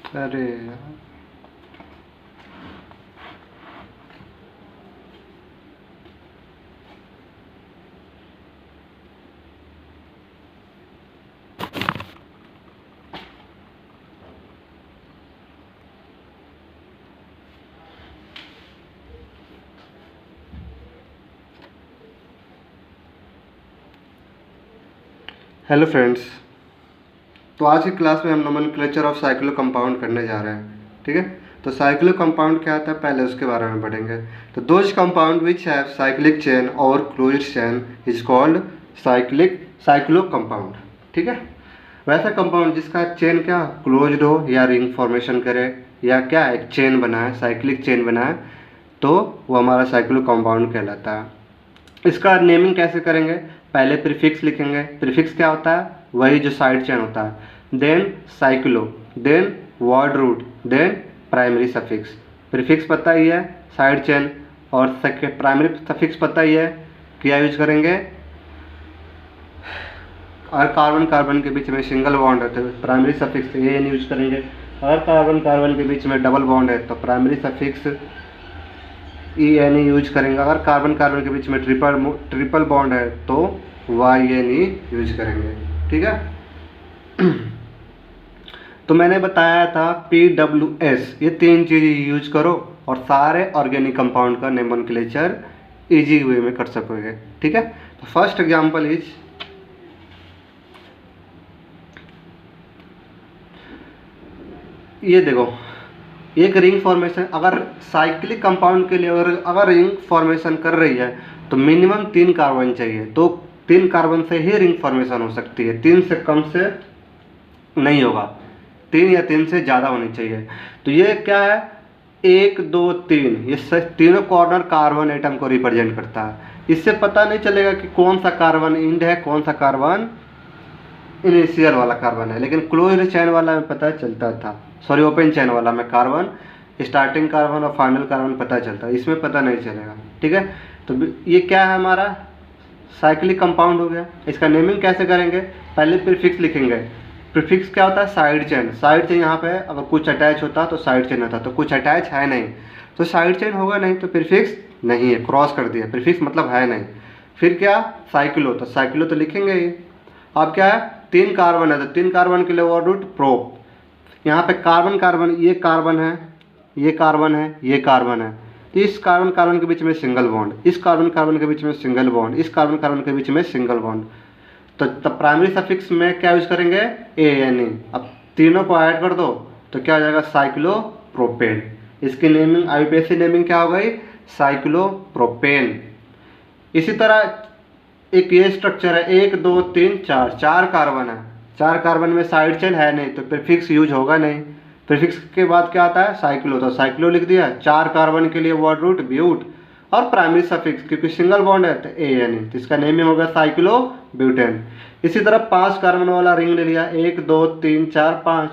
अरे यार। Hello friends, तो आज की क्लास में हम नोमेनक्लेचर ऑफ साइक्लो कंपाउंड करने जा रहे हैं। ठीक है, तो साइक्लो कंपाउंड क्या आता है पहले उसके बारे में पढ़ेंगे। तो those compound which have cyclic chain और closed chain is called cyclo compound. ठीक है, वैसा कंपाउंड जिसका चेन क्या क्लोज्ड हो या रिंग फॉर्मेशन करे या क्या एक चेन बनाए, साइक्लिक चेन बनाए, तो वो हमारा साइक्लो कंपाउंड कहलाता है। इसका नेमिंग कैसे करेंगे, पहले प्रीफिक्स लिखेंगे। प्रीफिक्स क्या होता है, वही जो साइड चेन होता है। Then cyclo, then word root, then primary suffix. Prefix पता ही है साइड चेन, और प्राइमरी सफिक्स पता ही है, क्या यूज करेंगे। अगर कार्बन कार्बन के बीच में सिंगल बॉन्ड है तो primary suffix a n use करेंगे। अगर कार्बन कार्बन के बीच में डबल बॉन्ड है तो primary suffix E N E use करेंगे। अगर कार्बन कार्बन के बीच में ट्रिपल बॉन्ड है तो वाई एन ई यूज करेंगे। ठीक है। तो मैंने बताया था PWS, ये तीन चीज़ यूज करो और सारे ऑर्गेनिक कंपाउंड का नोमेनक्लेचर इजी वे में कर सकोगे। ठीक है, तो फर्स्ट एग्जांपल इज, ये देखो एक रिंग फॉर्मेशन। अगर साइक्लिक कंपाउंड के लिए अगर रिंग फॉर्मेशन कर रही है तो मिनिमम 3 कार्बन चाहिए। तो 3 कार्बन से ही रिंग फॉर्मेशन हो सकती है, 3 से कम से नहीं होगा, 3 या 3 से ज़्यादा होनी चाहिए। तो ये क्या है, 1 2 3, ये तीनों कॉर्नर कार्बन एटम को रिप्रेजेंट करता है। इससे पता नहीं चलेगा कि कौन सा कार्बन इंड है, कौन सा कार्बन इनिशियल वाला कार्बन है, लेकिन क्लोज्ड चैन वाला में पता चलता था। सॉरी, ओपन चैन वाला में कार्बन स्टार्टिंग कार्बन और फाइनल कार्बन पता चलता है, इसमें पता नहीं चलेगा। ठीक है, तो ये क्या है, हमारा साइक्लिक कंपाउंड हो गया। इसका नेमिंग कैसे करेंगे, पहले प्रीफिक्स लिखेंगे। प्रीफिक्स क्या होता है, साइड चेन। साइड चेन यहाँ पे अगर कुछ अटैच होता तो साइड चेन होता, तो कुछ अटैच है नहीं तो साइड चेन होगा नहीं, तो प्रीफिक्स नहीं है, क्रॉस कर दिया, प्रीफिक्स मतलब है नहीं। फिर क्या, साइक्लो, तो साइक्लो तो लिखेंगे ही। अब क्या है, 3 कार्बन है तो 3 कार्बन के लिए वर्ड रूट प्रो। यहाँ पे कार्बन कार्बन, ये कार्बन है, ये कार्बन है, ये कार्बन है, तो इस कार्बन कार्बन के बीच में सिंगल बॉन्ड, इस कार्बन कार्बन के बीच में सिंगल बॉन्ड, इस कार्बन कार्बन के बीच में सिंगल बॉन्ड। तो तब प्राइमरी सफिक्स में क्या यूज करेंगे, ए एन ई। अब तीनों को ऐड कर दो तो क्या हो जाएगा, साइक्लोप्रोपेन। इसकी नेमिंग आईपीएससी नेमिंग क्या हो गई, साइक्लोप्रोपेन। इसी तरह एक ये स्ट्रक्चर है, 1 2 3 4, 4 कार्बन है, 4 कार्बन में साइड चेन है नहीं तो प्रीफिक्स यूज होगा नहीं। प्रीफिक्स के बाद क्या आता है, साइक्लो, तो साइक्लो लिख दिया। 4 कार्बन के लिए वर्ड रूट ब्यूट, और प्राइमरी सफिक्स क्योंकि सिंगल बॉन्ड है तो ए एन ई, तो इसका नेम होगा साइक्लो ब्यूटेन। इसी तरह 5 कार्बन वाला रिंग ले लिया, 1 2 3 4 5,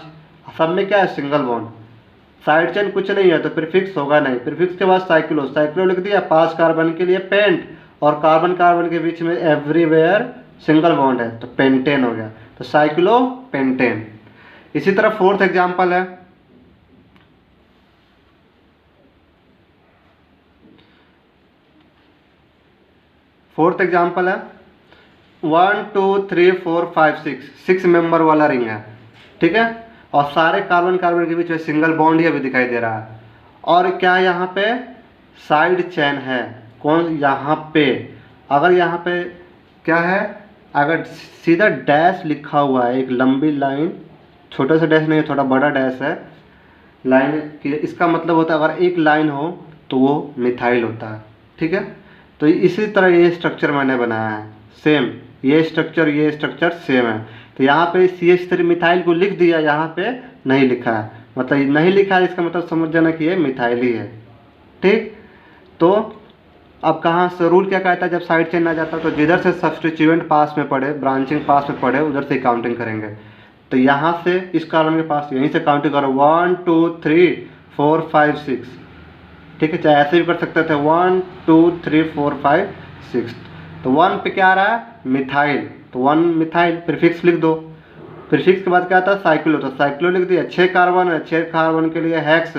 सब में क्या है, सिंगल बॉन्ड, साइड चेन कुछ नहीं है तो प्रीफिक्स होगा नहीं। प्रीफिक्स के बाद साइक्लो, साइक्लो लिख दिया। 5 कार्बन के लिए पेंट, और कार्बन कार्बन के बीच में एवरीवेयर सिंगल बॉन्ड है तो पेंटेन हो गया, तो साइक्लो पेंटेन। इसी तरह फोर्थ एग्जांपल है, फोर्थ एग्जांपल है 1 2 3 4 5 6, 6 मेंबर वाला रिंग है। ठीक है, और सारे कार्बन कार्बन के बीच में सिंगल बॉन्ड ही अभी दिखाई दे रहा है। और क्या यहाँ पे साइड चेन है, कौन, यहाँ पे अगर यहाँ पे क्या है, अगर सीधा डैश लिखा हुआ है, एक लंबी लाइन, छोटा सा डैश नहीं है, थोड़ा बड़ा डैश है लाइन की, इसका मतलब होता है अगर एक लाइन हो तो वो मिथाइल होता है। ठीक है, तो इसी तरह ये स्ट्रक्चर मैंने बनाया है, सेम ये स्ट्रक्चर सेम है। तो यहाँ पे CH3 मिथाइल को लिख दिया, यहाँ पे नहीं लिखा है, मतलब नहीं लिखा है, इसका मतलब समझ जाना कि ये मिथाइल ही है। ठीक, तो अब कहाँ से रूल क्या कहता है, जब साइड चेन आ जाता है तो जिधर से सब्स्टिट्यूएंट पास में पड़े, ब्रांचिंग पास में पड़े, उधर से काउंटिंग करेंगे। तो यहाँ से इस कार्बन के पास यहीं से काउंटिंग करो, 1 2 3 4 5 6। ठीक है, चाहे ऐसे भी कर सकते थे, 1 2 3 4 5 6। तो 1 पे क्या आ रहा है, मिथाइल, तो 1 मिथाइल, प्रीफिक्स लिख दो। प्रीफिक्स के बाद क्या आता है साइक्लो, तो साइक्लो लिख दिया, 6 कार्बन है, 6 कार्बन के लिए हेक्स,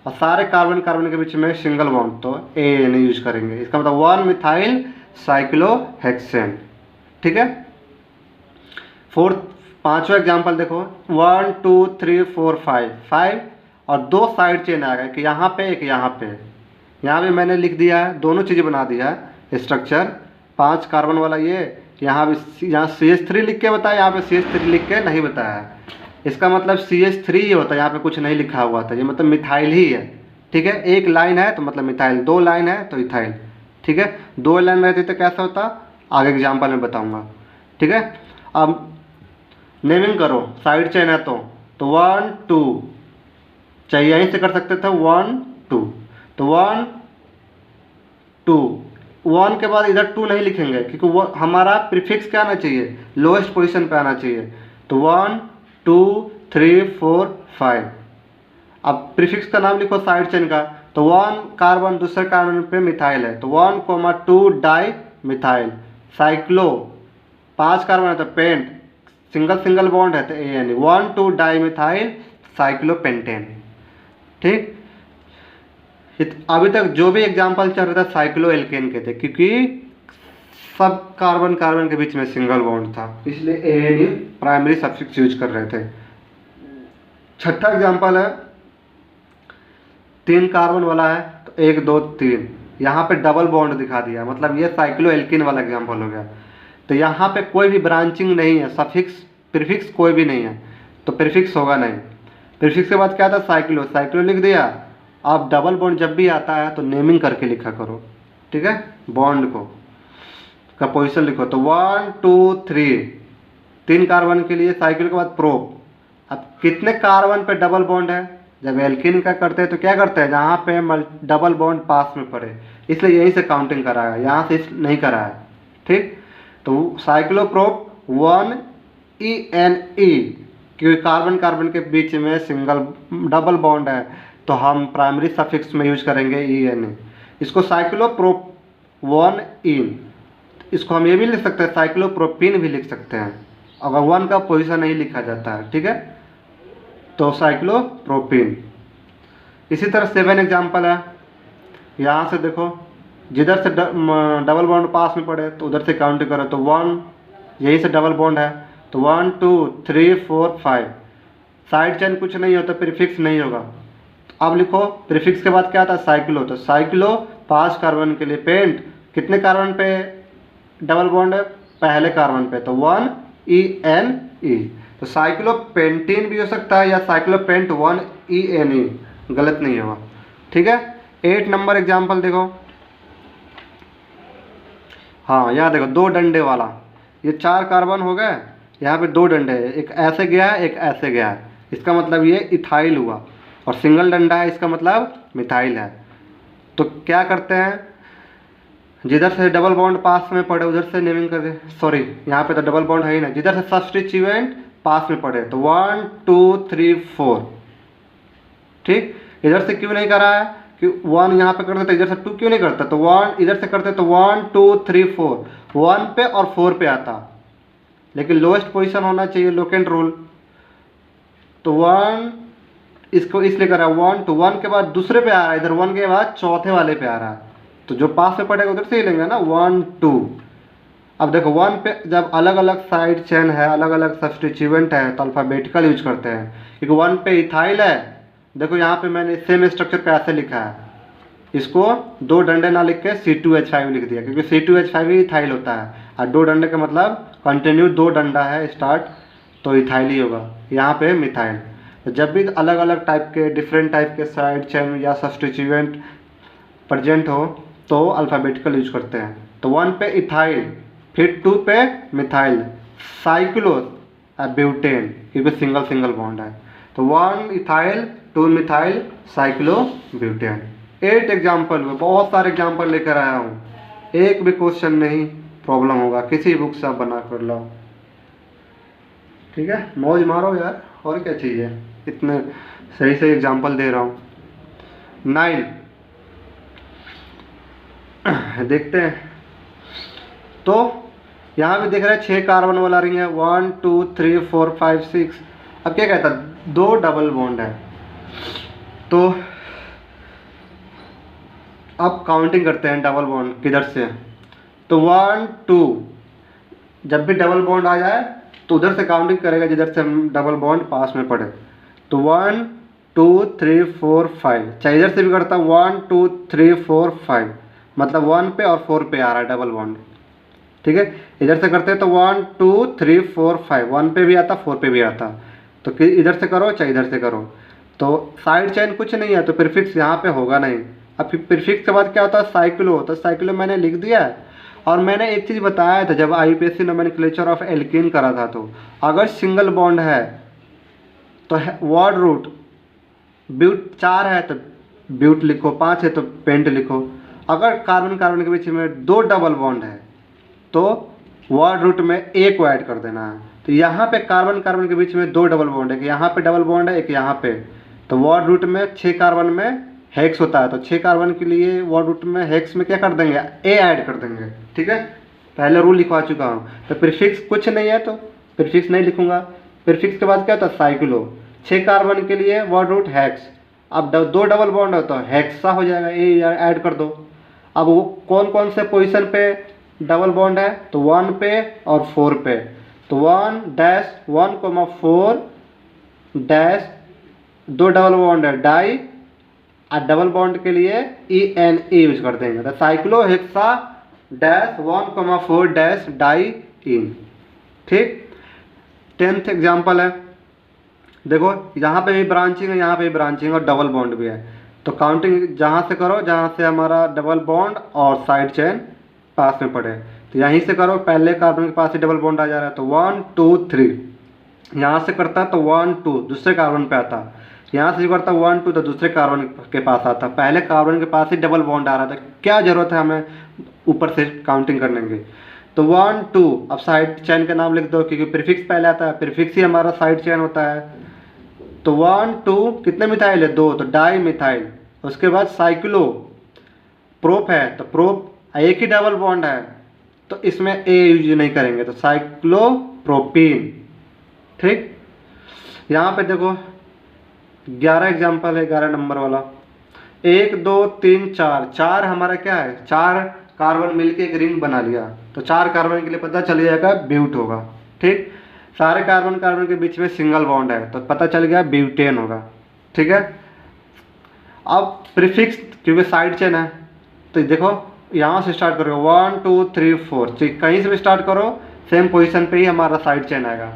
और सारे कार्बन कार्बन के बीच में सिंगल बॉन्ड, तो AN यूज करेंगे। इसका मतलब 1 मिथाइल साइक्लोहेक्सेन। ठीक है। पांचवा एग्जाम्पल देखो, 1 2 3 4 5 और 2 साइड चेन आ गए कि यहाँ पे एक यहाँ पे। यहाँ भी मैंने लिख दिया है, दोनों चीज़ें बना दिया है स्ट्रक्चर। 5 कार्बन वाला ये, यहाँ भी यहाँ CH3 लिख के बताया, यहाँ पे CH3 लिख के नहीं बताया है। इसका मतलब CH3 ही होता है, यहाँ पे कुछ नहीं लिखा हुआ था, ये मतलब मिथाइल ही है। ठीक है, एक लाइन है तो मतलब मिथाइल, 2 लाइन है तो इथाइल। ठीक है, 2 लाइन रहती तो कैसा होता, आगे एग्जाम्पल में बताऊँगा। ठीक है, अब नेमिंग करो, साइड चेन है तो 1 2 चाहिए, यहीं से कर सकते थे 1 2, तो 1 2, 1 के बाद इधर 2 नहीं लिखेंगे क्योंकि वो हमारा प्रीफिक्स क्या आना चाहिए, लोएस्ट पोजीशन पे आना चाहिए। तो 1 2 3 4 5। अब प्रीफिक्स का नाम लिखो साइड चेन का, तो 1 कार्बन दूसरे कार्बन पे मिथाइल है तो 1 2 डाई मिथाइल साइक्लो। 5 कार्बन है तो पेंट, सिंगल सिंगल बॉन्ड है तो AN, 1 2 डाई मिथाइल साइक्लोपेंटेन। ठीक, अभी तक जो भी एग्जाम्पल चल रहा था साइक्लो एल्केन के थे क्योंकि सब कार्बन कार्बन के बीच में सिंगल बॉन्ड था, इसलिए AN प्राइमरी सफिक्स यूज कर रहे थे। छठा एग्जाम्पल है, 3 कार्बन वाला है तो 1 2 3, यहाँ पे डबल बॉन्ड दिखा दिया, मतलब ये साइक्लो एल्किन वाला एग्जाम्पल हो गया। तो यहाँ पे कोई भी ब्रांचिंग नहीं है, सफिक्स प्रीफिक्स कोई भी नहीं है तो प्रीफिक्स होगा नहीं। प्रीफिक्स के बाद क्या था साइक्लो, साइक्लो लिख दिया। आप डबल बॉन्ड जब भी आता है तो नेमिंग करके लिखा करो। ठीक है, बॉन्ड को का पोजीशन लिखो, तो 1 2 3, 3 कार्बन के लिए साइक्लो के बाद प्रोप। अब कितने कार्बन पे डबल बॉन्ड है, जब एल्किन का करते हैं तो क्या करते हैं, जहाँ पे डबल बॉन्ड पास में पड़े, इसलिए यहीं से काउंटिंग कराया, यहाँ से नहीं कराया। ठीक, तो साइक्लोप्रोप 1 ENE, क्योंकि कार्बन कार्बन के बीच में सिंगल डबल बॉन्ड है तो हम प्राइमरी सफिक्स में यूज करेंगे ENE। इसको साइक्लोप्रोप 1 इन, इसको हम ये भी लिख सकते हैं साइक्लोप्रोपिन भी लिख सकते हैं अगर 1 का पोजीशन नहीं लिखा जाता है। ठीक है, तो साइक्लोप्रोपिन। इसी तरह 7 एग्जाम्पल है, यहाँ से देखो जिधर से डबल बॉन्ड पास में पड़े तो उधर से काउंट करो, तो 1 यहीं से डबल बॉन्ड है तो 1 2 3 4 5। साइड चेन कुछ नहीं होता, प्रीफिक्स नहीं होगा। अब लिखो प्रीफिक्स के बाद क्या आता है साइक्लो, तो साइक्लो 5 कार्बन के लिए पेंट, कितने कार्बन पे डबल बॉन्ड है, पहले कार्बन पे, तो 1 ENE। तो साइक्लोपेंटीन भी हो सकता है या साइक्लोपेंट 1 ENE, गलत नहीं होगा। ठीक है, 8 नंबर एग्जाम्पल देखो। हाँ, यहाँ देखो 2 डंडे वाला, ये 4 कार्बन हो गए, यहाँ पे 2 डंडे हैं, एक ऐसे गया है एक ऐसे गया है, इसका मतलब ये इथाइल हुआ, और सिंगल डंडा है इसका मतलब मिथाइल है। तो क्या करते हैं, जिधर से डबल बॉन्ड पास में पड़े उधर से नेमिंग कर दे, सॉरी यहाँ पे तो डबल बॉन्ड है ही ना, जिधर से सब्स्टिट्यूएंट पास में पड़े तो 1 2 3 4। ठीक, इधर से क्यों नहीं करा है कि 1 यहाँ पे करते तो इधर से 2 क्यों नहीं करता, तो 1 इधर से करते तो 1 2 3 4, 1 पे और 4 पे आता, लेकिन लोएस्ट पोजीशन होना चाहिए, लोकेंट रूल। तो 1 इसको इसलिए करा 1 तो 1 के बाद दूसरे पे आ रहा है, इधर 1 के बाद चौथे वाले पे आ रहा है, तो जो पास में पड़ेगा उधर से ही लेंगे ना 1 2। अब देखो 1 पे जब अलग अलग साइड चेन है, अलग अलग सब्स्टिट्यूएंट है तो अल्फ़ाबेटिकल यूज करते हैं, क्योंकि 1 पे इथाइल है। देखो यहाँ पे मैंने सेम स्ट्रक्चर पे ऐसे लिखा है, इसको 2 डंडे ना लिख के C2H5 लिख दिया क्योंकि C2H5 ही इथाइल होता है, और 2 डंडे का मतलब कंटिन्यू 2 डंडा है स्टार्ट, तो इथाइल ही होगा। यहाँ पे मिथाइल। तो जब भी अलग अलग टाइप के डिफरेंट टाइप के साइड चेन या सब्स्टिट्यूएंट प्रेजेंट हो तो अल्फ़ाबेटिकल यूज करते हैं। तो 1 पे इथाइल, फिर 2 पे मिथाइल, साइक्लो ब्यूटेन क्योंकि सिंगल सिंगल बॉन्ड है, तो 1 ethyl 2 methyl cyclo butane. 8 example हुए, बहुत सारे एग्जाम्पल लेकर आया हूँ, एक भी क्वेश्चन नहीं प्रॉब्लम होगा, किसी बुक से आप बना कर लो। ठीक है, मौज मारो यार, और क्या चाहिए, इतने सही सही एग्जाम्पल दे रहा हूँ। 9 देखते हैं, तो यहाँ भी देख रहे हैं 6 कार्बन वाला रिंग है, 1 2 3 4 5 6। अब क्या कहता है, 2 डबल बॉन्ड है। तो अब काउंटिंग करते हैं डबल बॉन्ड किधर से। तो 1 2, जब भी डबल बॉन्ड आ जाए तो उधर से काउंटिंग करेगा जिधर से हम डबल बॉन्ड पास में पड़े। तो 1 2 3 4 5, चाहे इधर से भी करता हूँ 1 2 3 4 5, मतलब 1 पे और 4 पे आ रहा है डबल बॉन्ड। ठीक है, इधर से करते हैं तो 1 2 3 4 5, 1 पे भी आता 4 पे भी आता। तो इधर से करो चाहे इधर से करो, तो साइड चेन कुछ नहीं है तो प्रीफिक्स यहाँ पे होगा नहीं। अब प्रीफिक्स के बाद क्या होता है, साइक्लो। तो साइक्लो मैंने लिख दिया है। और मैंने एक चीज़ बताया था जब IUPAC नोमेनक्लेचर ऑफ एल्कीन करा था, तो अगर सिंगल बॉन्ड है तो वर्ड रूट, ब्यूट 4 है तो ब्यूट लिखो, 5 है तो पेंट लिखो। अगर कार्बन कार्बन के बीच में 2 डबल बॉन्ड है तो वर्ड रूट में A को ऐड कर देना है। तो यहाँ पे कार्बन कार्बन के बीच में 2 डबल बॉन्ड है, एक यहाँ पे डबल बॉन्ड है एक यहाँ पे, तो वर्ड रूट में 6 कार्बन में हेक्स होता है। तो 6 कार्बन के लिए वर्ड रूट में हेक्स में क्या कर देंगे, A ऐड कर देंगे। ठीक है, पहले रूल लिखवा चुका हूँ। तो प्रीफिक्स कुछ नहीं है तो प्रीफिक्स नहीं लिखूंगा। प्रीफिक्स के बाद क्या होता है, साइक्लो। 6 कार्बन के लिए वर्ड रूट हेक्स। अब 2 डबल बॉन्ड हो तो हेक्सा हो जाएगा, A ऐड कर दो। अब वो कौन कौन से पोजीशन पे डबल बॉन्ड है, तो 1 पे और 4 पे। तो 1 डैश 1 4 डैश 2 डबल बॉन्ड है डाई, और डबल बॉन्ड के लिए ENA यूज कर देंगे। तो cyclohexa dash 1 4 dash diene. ठीक, 10th एग्जाम्पल है। देखो यहाँ पे भी ब्रांचिंग है, यहाँ पे भी ब्रांचिंग और डबल बॉन्ड भी है। तो काउंटिंग जहाँ से करो जहाँ से हमारा डबल बॉन्ड और साइड चेन पास में पड़े। तो यहीं से करो, पहले कार्बन के पास ही डबल बॉन्ड आ जा रहा है तो 1 2 3। यहाँ से करता तो 1 2 दूसरे कार्बन पे आता, यहाँ से करता 1 2 तो दूसरे कार्बन के पास आता। पहले कार्बन के पास ही डबल बॉन्ड आ रहा था, क्या जरूरत है हमें ऊपर से काउंटिंग करने की। तो 1 2, अब साइड चेन का नाम लिख दो क्योंकि प्रीफिक्स पहले आता है, प्रीफिक्स ही हमारा साइड चेन होता है। तो 1 2 कितने मिथाइल है, 2, तो डाई मिथाइल। उसके बाद साइक्लो, प्रोप है तो प्रोप एक ही डबल बॉन्ड है तो इसमें A यूज नहीं करेंगे, तो साइक्लोप्रोपीन। ठीक, यहाँ पे देखो 11 एग्जाम्पल है, 11 नंबर वाला। 1 2 3 4, 4 हमारा क्या है, 4 कार्बन मिलके एक रिंग बना लिया। तो 4 कार्बन के लिए पता चल जाएगा ब्यूट होगा। ठीक, सारे कार्बन कार्बन के बीच में सिंगल बॉन्ड है तो पता चल गया ब्यूटेन होगा। ठीक है, अब प्रीफिक्स क्योंकि साइड चेन है तो देखो यहाँ से स्टार्ट करो 1 2 3 4, कहीं से भी स्टार्ट करो सेम पोजीशन पे ही हमारा साइड चेन आएगा।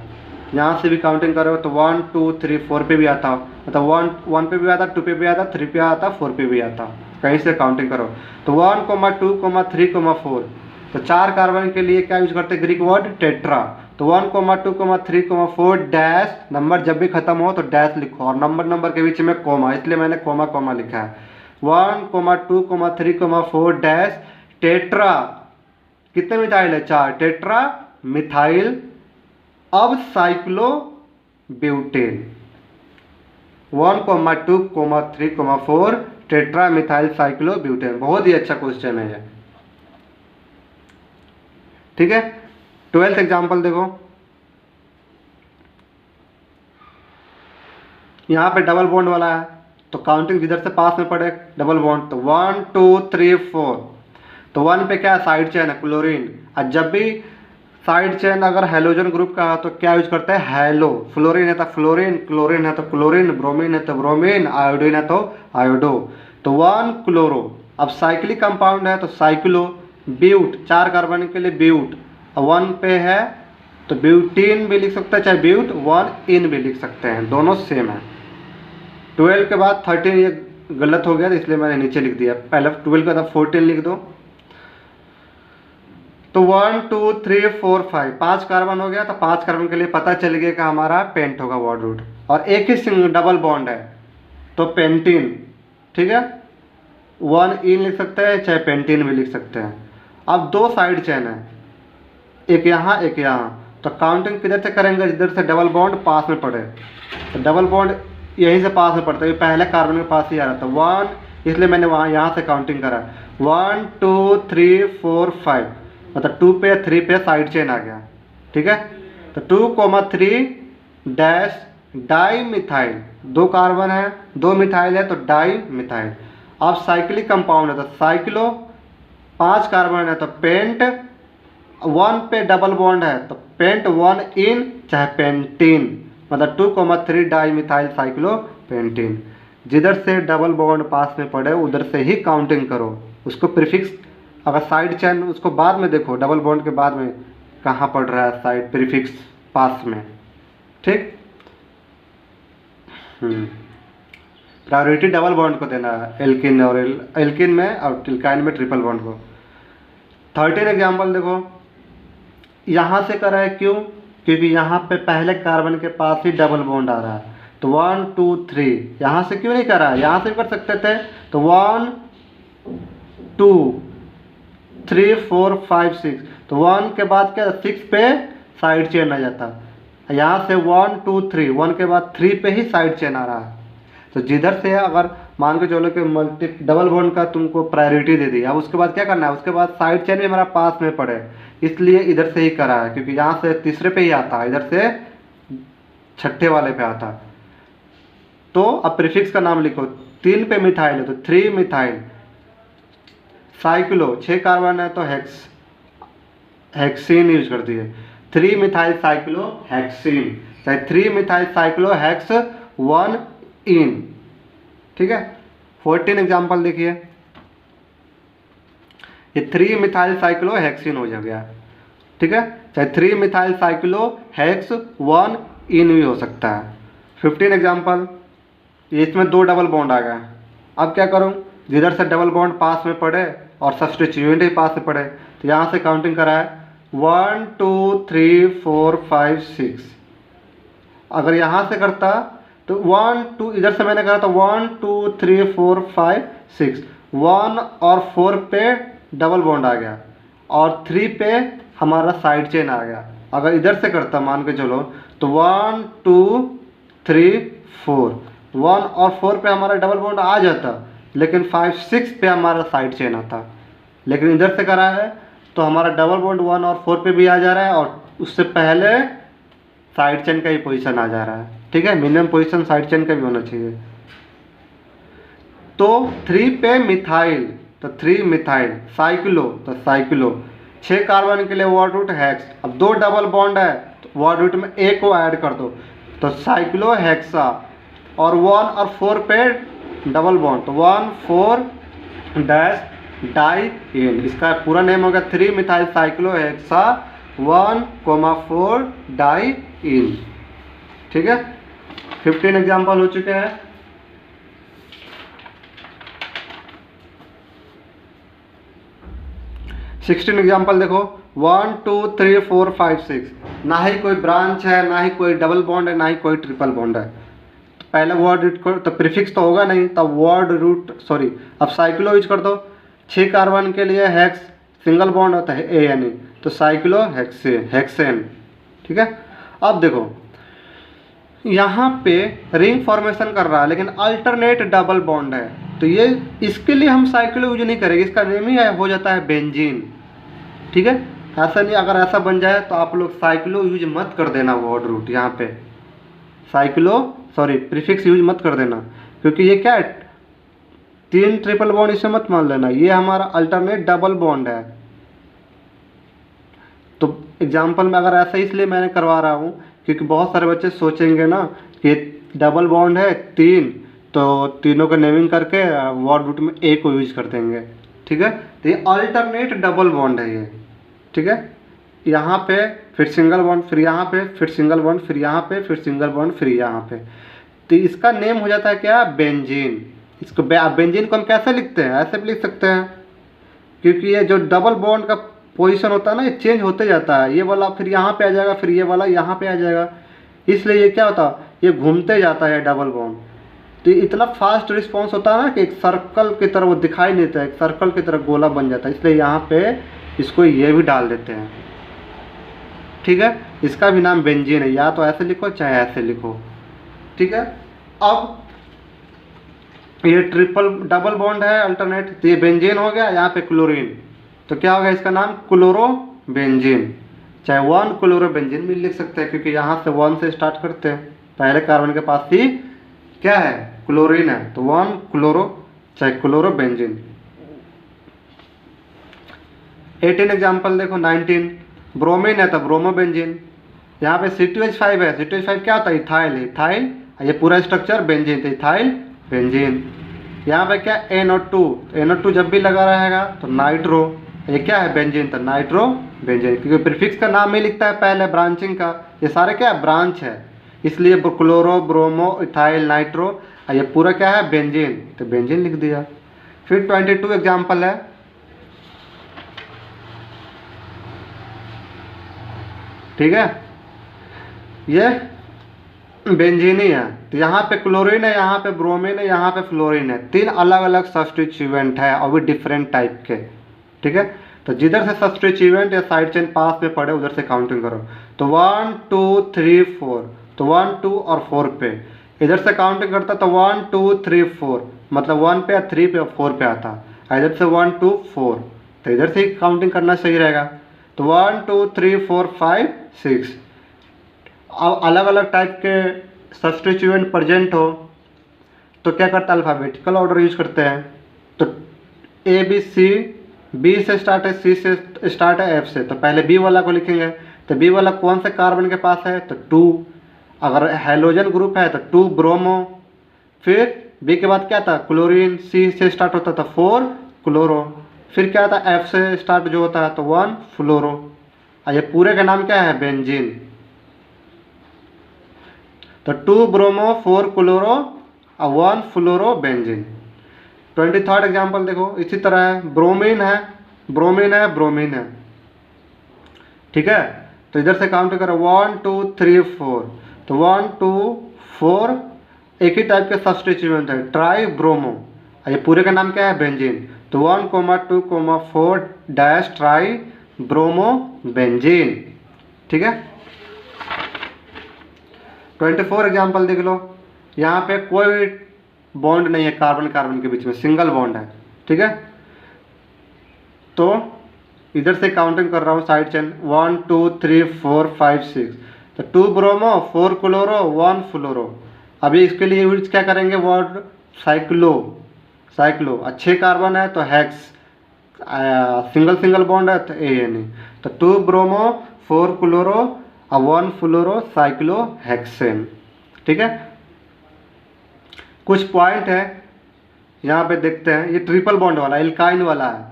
यहाँ से भी काउंटिंग करो तो 1 2 3 4 पे भी आता, मतलब 1 पे भी आता, 2 पे भी आता, 3 पे आता, 4 पे भी आता, कहीं से काउंटिंग करो। तो 1 2 3 4, तो 4 कार्बन के लिए क्या यूज करते हैं, ग्रीक वर्ड टेट्रा। तो 1 2 3 4 डैश, नंबर जब भी खत्म हो तो डैश लिखो और नंबर के बीच में कोमा, इसलिए मैंने कोमा लिखा है। 1 2 3 4 डैश टेट्रा, कितने मिथाइल है, 4, टेट्रा मिथाइल। अब cyclo butane 1 2 3 4 tetra methyl cyclo butane. बहुत ही अच्छा क्वेश्चन है ये। ठीक है, 12th एग्जाम्पल देखो, यहाँ पे डबल बॉन्ड वाला है तो काउंटिंग जिधर से पास में पड़े डबल बॉन्ड, तो 1 2 3 4। तो 1 पे क्या साइड चेन है, क्लोरीन। और जब भी साइड चेन अगर हेलोजन ग्रुप का है तो क्या यूज करते हैं, हेलो। फ्लोरीन है तो फ्लोरीन, क्लोरीन है तो क्लोरीन, ब्रोमीन है तो ब्रोमीन, आयोडीन है तो आयोडो। तो 1 क्लोरो। अब साइक्लिक कंपाउंड है तो साइक्लो। ब्यूट, 4 कार्बन के लिए ब्यूट, 1 पे है तो ब्यूटीन भी लिख सकते हैं, चाहे ब्यूट 1 इन भी लिख सकते हैं, दोनों सेम है। 12 के बाद 13 ये गलत हो गया तो इसलिए मैंने नीचे लिख दिया, पहले 12 के बाद 14 लिख दो। तो 1 2 3 4 5, 5 कार्बन हो गया तो 5 कार्बन के लिए पता चल गया कि हमारा पेंट होगा वर्ड रूट, और एक ही सिंगल डबल बॉन्ड है तो पेंटीन। ठीक है, 1 इन लिख सकते हैं, चाहे पेंटीन भी लिख सकते हैं। अब 2 साइड चेन है, एक यहाँ एक यहाँ, तो काउंटिंग किधर से करेंगे, जिधर से डबल बॉन्ड पास में पड़े। तो डबल बॉन्ड यहीं से पास में पड़ता है, पहले कार्बन के पास ही आ रहा था 1, इसलिए मैंने वहाँ यहाँ से काउंटिंग करा 1 2 3 4 5। मतलब 2 पे 3 पे साइड चेन आ गया, ठीक है। तो 2,3 डैश डाई मिथाइल, 2 कार्बन है 2 मिथाइल है तो डाई मिथाइल। अब साइक्लिक कंपाउंड है तो साइक्लो, 5 कार्बन है तो पेंट, 1 पे डबल बॉन्ड है तो पेंट 1 इन चाहे पेंटीन, मतलब 2,3 डाई मिथाइल साइक्लो पेंटीन। जिधर से डबल बॉन्ड पास में पड़े उधर से ही काउंटिंग करो, उसको प्रीफिक्स, अगर साइड चेन उसको बाद में देखो, डबल बॉन्ड के बाद में कहाँ पड़ रहा है साइड प्रीफिक्स पास में, ठीक। प्रायोरिटी डबल बॉन्ड को देना है, एल्किन और एल्किन में और एल्काइन में ट्रिपल बॉन्ड को। 13 एग्जाम्पल देखो, यहाँ से करा है क्यों, क्योंकि यहाँ पे पहले कार्बन के पास ही डबल बॉन्ड आ रहा है, तो 1 2 3 यहाँ से क्यों नहीं करा है, यहाँ से भी कर सकते थे, तो 1 2 3 4 5 6, तो 1 के बाद क्या 6 पे साइड चेन आ जाता, यहाँ से 1 2 3, 1 के बाद 3 पे ही साइड चेन आ रहा है। तो जिधर से अगर मान के चलो कि मल्टी डबल बॉन्ड का तुमको प्रायोरिटी दे दी, अब उसके बाद क्या करना है, उसके बाद साइड चेन भी हमारा पास में पड़े, इसलिए इधर से ही करा है, क्योंकि यहाँ से तीसरे पे ही आता है, इधर से छठे वाले पे आता है। तो अब प्रीफिक्स का नाम लिखो, 3 पे मिथाइल है तो 3 मिथाइल, साइक्लो 6 कार्बन है तो हेक्सीन यूज कर दिए, 3 मिथाइल साइक्लो हेक्सीन, चाहे 3 मिथाइल साइक्लो हेक्स 1 इन, ठीक है। 14 एग्जाम्पल देखिए, ये 3 मिथाइल साइक्लो हेक्सीन हो गया, ठीक है, चाहे 3 मिथाइल साइक्लो हेक्स 1 इन भी हो सकता है। 15 एग्जाम्पल, ये इसमें 2 डबल बॉन्ड आ गए, अब क्या करूँ, जिधर से डबल बॉन्ड पास में पड़े और सब्स्टिट्यूएंट ही पास में पड़े, तो यहाँ से काउंटिंग करा है 1 2 3 4 5 6। अगर यहाँ से करता तो 1 2, इधर से मैंने करा था 1 2 3 4 5 6, 1 और 4 पे डबल बॉन्ड आ गया और 3 पे हमारा साइड चेन आ गया। अगर इधर से करता मान के चलो तो 1 2 3 4, 1 और 4 पे हमारा डबल बॉन्ड आ जाता, लेकिन 5 6 पे हमारा साइड चेन आता। लेकिन इधर से करा है तो हमारा डबल बॉन्ड 1 और 4 पे भी आ जा रहा है और उससे पहले साइड चेन का ही पोजीशन आ जा रहा है, ठीक है। मिनिमम पोजीशन साइड चेन का भी होना चाहिए। तो 3 पे मिथाइल तो 3 मिथाइल, साइक्लो तो साइक्लो, 6 कार्बन के लिए वर्ड रूट हेक्स, अब 2 डबल बॉन्ड है तो वर्ड रूट में ए को ऐड कर दो तो साइक्लो हेक्सा, और 1 और 4 पे डबल बॉन्ड तो 1 4 डैश डाई इन, इसका पूरा नेम होगा 3 मिथाइल साइक्लो हेक्सा 1,4 डाई इन, ठीक है। 15 एग्जाम्पल हो चुके हैं। 16 एग्जाम्पल देखो, 1 2 3 4 5 6, ना ही कोई ब्रांच है, ना ही कोई डबल बॉन्ड है, ना ही कोई ट्रिपल बॉन्ड है। तो पहले वर्ड रूट को तो प्रीफिक्स तो होगा नहीं, तब वर्ड रूट सॉरी अब साइक्लो यूज कर दो, 6 कार्बन के लिए हेक्स सिंगल बॉन्ड होता है ए यानी, तो साइक्लो हेक्सेन, ठीक है। अब देखो यहाँ पे रिंग फॉर्मेशन कर रहा है लेकिन अल्टरनेट डबल बॉन्ड है, तो ये इसके लिए हम साइक्लो यूज नहीं करेंगे, इसका नेम ही हो जाता है बेंजीन, ठीक है। ऐसा नहीं, अगर ऐसा बन जाए तो आप लोग साइक्लो यूज मत कर देना, वर्ड रूट यहाँ पे साइक्लो सॉरी प्रीफिक्स यूज मत कर देना, क्योंकि ये क्या है 3 ट्रिपल बॉन्ड, इसे मत मान लेना, ये हमारा अल्टरनेट डबल बॉन्ड है। तो एग्जाम्पल में अगर ऐसा इसलिए मैंने करवा रहा हूँ क्योंकि बहुत सारे बच्चे सोचेंगे ना कि डबल बॉन्ड है 3, तो तीनों का नेमिंग करके वर्ड रूट में ए को यूज कर देंगे, ठीक है। तो ये अल्टरनेट डबल बॉन्ड है ये, ठीक है। यहाँ पे फिर सिंगल बॉन्ड, फिर यहाँ पे फिर सिंगल बॉन्ड, फिर यहाँ पे फिर सिंगल बॉन्ड, फिर यहाँ पे, तो इसका नेम हो जाता है क्या बेंजीन। इसको बेंजीन को हम कैसे लिखते हैं, ऐसे भी लिख सकते हैं, क्योंकि ये जो डबल बॉन्ड का पोजीशन होता है ना ये चेंज होते जाता है, ये वाला फिर यहाँ पे आ जाएगा, फिर ये वाला यहाँ पे आ जाएगा, इसलिए ये क्या होता है ये घूमते जाता है डबल बॉन्ड। तो इतना फास्ट रिस्पॉन्स होता है ना कि एक सर्कल की तरह वो दिखाई नहीं देता है, एक सर्कल की तरह गोला बन जाता है, इसलिए यहाँ पे इसको ये भी डाल देते हैं, ठीक है। इसका भी नाम बेंजीन है, या तो ऐसे लिखो चाहे ऐसे लिखो, ठीक है। अब ये ट्रिपल डबल बॉन्ड है अल्टरनेट, तो ये बेंजीन हो गया, यहाँ पे क्लोरीन, तो क्या होगा इसका नाम? क्लोरोबेंजीन। चाहे 1 क्लोरोबेंजीन भी लिख सकते हैं, क्योंकि यहाँ से 1 से स्टार्ट करते हैं, पहले कार्बन के पास ही क्या है? क्लोरीन है, तो 1 क्लोरो चाहे क्लोरोबेंजीन। 18 एग्जाम्पल देखो। 19 ब्रोमीन है तो ब्रोमोबेंजीन। यहाँ पे C2H5 है, C2H5 क्या होता है? इथाइल। इथाइल ये पूरा स्ट्रक्चर बेंजीन, तो इथाइल बेंजीन। यहाँ पे क्या? NO2, NO2 जब भी लगा रहेगा तो नाइट्रो, ये क्या है? बेंजीन, तो नाइट्रो बेंजीन, क्योंकि प्रीफिक्स का नाम ही लिखता है पहले ब्रांचिंग का। ये सारे क्या है? ब्रांच है, इसलिए क्लोरो, ब्रोमो, इथाइल, नाइट्रो, ये पूरा क्या है? बेंजीन, तो बेंजीन लिख दिया। फिर 22 एग्जाम्पल है। ठीक है, ये बेंजीन ही है, तो यहाँ पे क्लोरीन है, यहाँ पे ब्रोमीन है, यहाँ पे फ्लोरीन है। 3 अलग अलग सब्स्टिट्यूएंट है और भी डिफरेंट टाइप के। ठीक है, तो जिधर से सब्स्टिट्यूएंट या साइड चेन पास में पड़े उधर से काउंटिंग करो। तो 1 2 3 4, तो 1 2 और 4 पे इधर से काउंटिंग करता, तो 1 2 3 4, मतलब 1 पे या 3 पे और 4 पे आता। इधर से 1 2 4, तो इधर से ही काउंटिंग करना सही रहेगा। तो 1 2 3 4 5 6। अब अलग अलग टाइप के सब्स्टिट्यूएंट प्रेजेंट हो तो क्या करता है? अल्फ़ाबेटिकल ऑर्डर यूज करते हैं। तो ABC, B से स्टार्ट है, C से स्टार्ट है, F से, तो पहले B वाला को लिखेंगे। तो B वाला कौन से कार्बन के पास है? तो 2। अगर हैलोजन ग्रुप है तो 2 ब्रोमो। फिर B के बाद क्या था? क्लोरीन। C से स्टार्ट होता था 4 क्लोरो। फिर क्या था? F से स्टार्ट जो होता है तो 1 फ्लोरो। ये पूरे का नाम क्या है? बेंजीन। तो 2 ब्रोमो 4 क्लोरो और 1 फ्लोरो बेंजीन। 23rd एग्जाम्पल देखो, इसी तरह है। ब्रोमीन है, ब्रोमीन है, ब्रोमीन है। ठीक है, तो इधर से काउंट करो 1 2 3 4, तो 1 2 4 एक ही टाइप के सब्स्टिट्यूएंट है, ट्राई ब्रोमो। ये पूरे का नाम क्या है? बेंजीन। तो 1 2 4 डैश ट्राई ब्रोमो बेंजीन। ठीक है, 24 एग्जाम्पल देख लो। यहाँ पे कोई बॉन्ड नहीं है कार्बन कार्बन के बीच में, सिंगल बॉन्ड है। ठीक है, तो इधर से काउंटिंग कर रहा हूँ साइड चेन 1 2 3 4 5 6, तो 2 ब्रोमो 4 क्लोरो 1 फ्लोरो। अभी इसके लिए यूज क्या करेंगे? Word cyclo. साइक्लो 6 कार्बन है तो हेक्स, सिंगल सिंगल बॉन्ड है तो ANE। तो 2 ब्रोमो 4 क्लोरो और 1 फ्लोरो साइक्लो हेक्सेन। ठीक है, कुछ पॉइंट है यहाँ पे देखते हैं। ये ट्रिपल बॉन्ड वाला एल्काइन वाला है।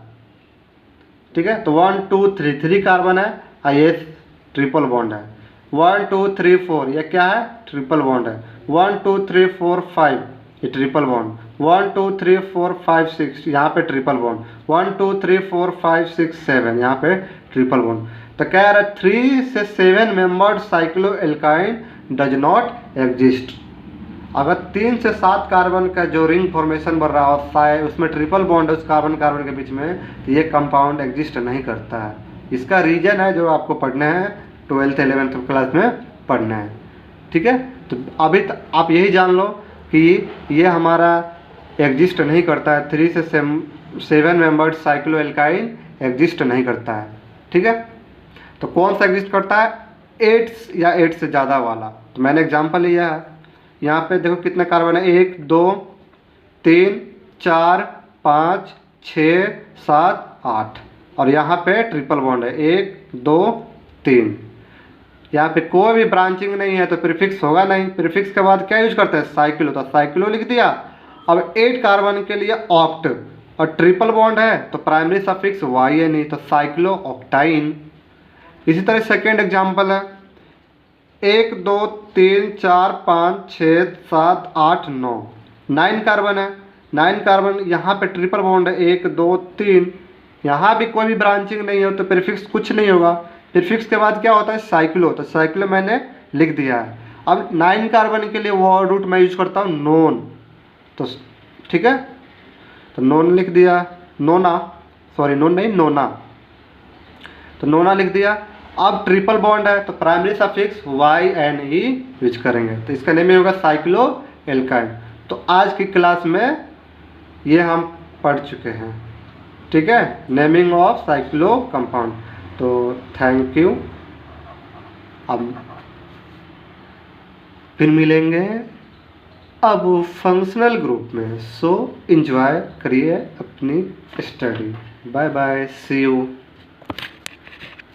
ठीक है, तो 1 2 3 3 कार्बन है और ये ट्रिपल बॉन्ड है। 1 2 3 4 ये क्या है? ट्रिपल बॉन्ड है। 1 2 3 4 5 ये ट्रिपल बॉन्ड। 1 2 3 4 5 6 यहाँ पे ट्रिपल बॉन्ड। 1 2 3 4 5 6 7 यहाँ पे ट्रिपल बॉन्ड। तो कह रहा है 3 से 7 membered cyclo alkyne does not exist. अगर 3 से 7 कार्बन का जो रिंग फॉर्मेशन बन रहा होता है उसमें ट्रिपल बॉन्ड है उस कार्बन कार्बन के बीच में, तो ये कंपाउंड एग्जिस्ट नहीं करता है। इसका रीजन है जो आपको पढ़ना है 12th 11th क्लास में पढ़ना है। ठीक है, तो अभी आप यही जान लो कि ये हमारा एग्जिस्ट नहीं करता है। 3 से 7 मेंबर्ड साइक्लो एल्काइन एग्जिस्ट नहीं करता है। ठीक है, तो कौन सा एग्जिस्ट करता है? 8 या 8 से ज़्यादा वाला। तो मैंने एग्जांपल लिया है। यहाँ पे देखो कितने कार्बन है? 1 2 3 4 5 6 7 8 और यहाँ पे ट्रिपल बॉन्ड है 1 2 3। यहाँ पे कोई भी ब्रांचिंग नहीं है तो प्रीफिक्स होगा नहीं। प्रीफिक्स के बाद क्या यूज करते हैं? साइक्लो, तो साइक्लो लिख दिया। अब 8 कार्बन के लिए ऑक्ट और ट्रिपल बॉन्ड है तो प्राइमरी सफिक्स YNE, तो साइक्लो ऑक्टाइन। इसी तरह सेकेंड एग्जाम्पल है 1 2 3 4 5 6 7 8 9 9 कार्बन है। 9 कार्बन यहाँ पे ट्रिपल बॉन्ड है 1 2 3, यहाँ भी कोई भी ब्रांचिंग नहीं है तो प्रीफिक्स कुछ नहीं होगा। प्रीफिक्स के बाद क्या होता है? साइक्लो, तो साइक्लो मैंने लिख दिया है। अब 9 कार्बन के लिए वर्ड रूट मैं यूज करता हूँ नोन, तो ठीक है, तो नोन लिख दिया। नोना, सॉरी नोन नहीं, नोना, तो नोना लिख दिया। अब ट्रिपल बॉन्ड है तो प्राइमरी सफिक्स YNE यूज करेंगे, तो इसका नेम होगा साइक्लो एल्काइन। तो आज की क्लास में ये हम पढ़ चुके हैं। ठीक है, नेमिंग ऑफ साइक्लो कंपाउंड। तो थैंक यू, अब फिर मिलेंगे अब फंक्शनल ग्रुप में। सो एंजॉय करिए अपनी study. Bye bye, see you.